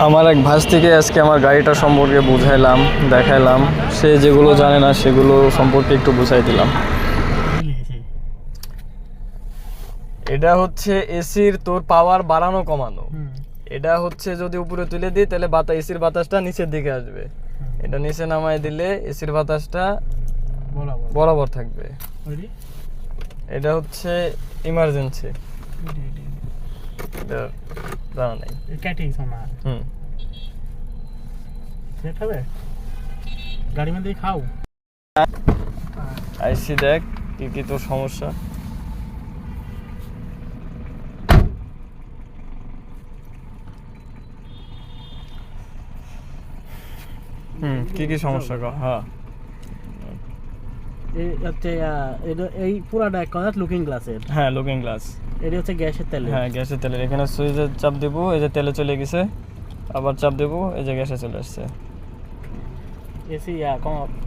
আমার এক ভাই থেকে আজকে আমার গাড়িটা সম্পর্কে বুঝাইলাম, দেখাইলাম। সে যেগুলো জানে না সেগুলো সম্পর্কে একটু বুঝাই দিলাম। এটা হচ্ছে এসির তোর পাওয়ার বাড়ানো কমানো। এটা হচ্ছে যদি উপরে তুলে দিই তাহলে এসির বাতাসটা নিচের দিকে আসবে। এটা নিচে নামায় দিলে এসির বাতাসটা বরাবর থাকবে। এটা হচ্ছে ইমার্জেন্সি। এটা জানা নাই। গাড়ি মধ্যে খাও আইসি দেখ কি কি তোর সমস্যা। কি কি সমস্যা কর। হ্যাঁ এই হচ্ছে এই পুরাটা এক কথা লুকিং গ্লাসের। হ্যাঁ লুকিং গ্লাস। এটা হচ্ছে গ্যাসের তেল। হ্যাঁ গ্যাসের তেলের। এখানে সুইচে চাপ দেবো, এই যে তেলে চলে গেছে। আবার চাপ দেবো, এই যে গ্যাসে চলে আসছে। AC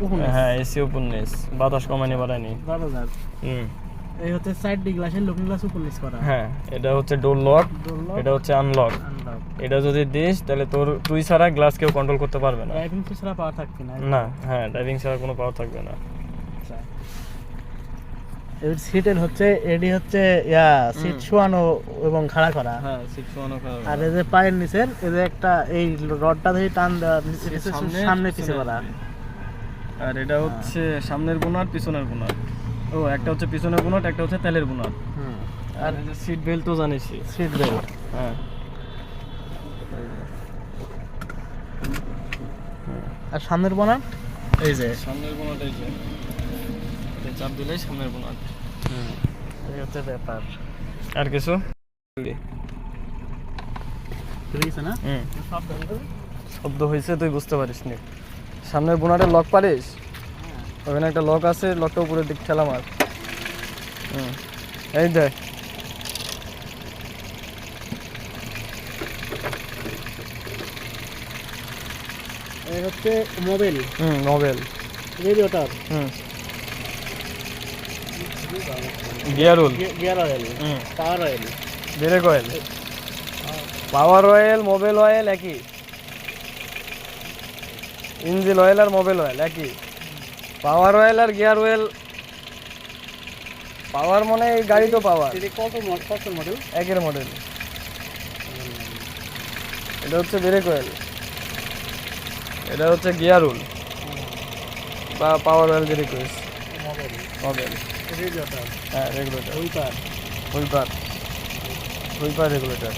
open. হ্যাঁ এসি ওপেননেস, বাতাস কমানি বাড়ায়নি। এই হচ্ছে সাইড ডি গ্লাসের লুকিং গ্লাস ওপেননেস করা। হ্যাঁ এটা হচ্ছে ডোর লক, এটা হচ্ছে আনলক। এটা যদি দিস তাহলে তুই ছাড়া গ্লাস কেউ কন্ট্রোল করতে পারবে না। ড্রাইভিং ছাড়া পাওয়ার থাকবে না। না, হ্যাঁ ড্রাইভিং ছাড়া কোনো পাওয়ার থাকবে না। এর সিটের হচ্ছে এডি হচ্ছে সিট শোয়ানো এবং খাড়া করা। হ্যাঁ সিট শোয়ানো খাড়া। আর এই যে পায়ের নিচের এই যে একটা এই রডটা ধরে টান দেওয়া সামনে পিছে করা। আর এটা হচ্ছে সামনের বোনাট পিছনের বোনাট। ও একটা হচ্ছে পিছনের বোনাট, একটা হচ্ছে তেলের বোনাট। আর এই যে সিট বেল্ট তো জানিসই। Seat belt. হ্যাঁ আর সামনের বোনাট এই যে সামনের বোনাট, এই যে এটা চাপ দিলেই সামনের বোনাট। এই হচ্ছে ব্যাপার। আর কিছু না শব্দ হয়েছে তুই বুঝতে পারিস নি। সামনের বোনাটের লক পারিস? ওখানে একটা লক আছে, লকটা উপরের দিক ঠেলা মার। এই দেখ এই হচ্ছে mobile. Mobile radiator. Gear oil, পাওয়ার অয়েল, ব্রেক অয়েল। পাওয়ার অয়েল মোবাইল অয়েল একই। ইঞ্জিন অয়েল আর মোবাইল অয়েল একই। পাওয়ার অয়েল আর গিয়ার অয়েল। পাওয়ার মানে এই গাড়ি তো পাওয়ার। কত মডেল? একের মডেল। এটা হচ্ছে ব্রেক অয়েল, এটা হচ্ছে গিয়ার অয়েল বা পাওয়ার অয়েল যেটা কইস। Mobile radiator. হ্যাঁ রেগুলেটর। হুইপার রেগুলেটর।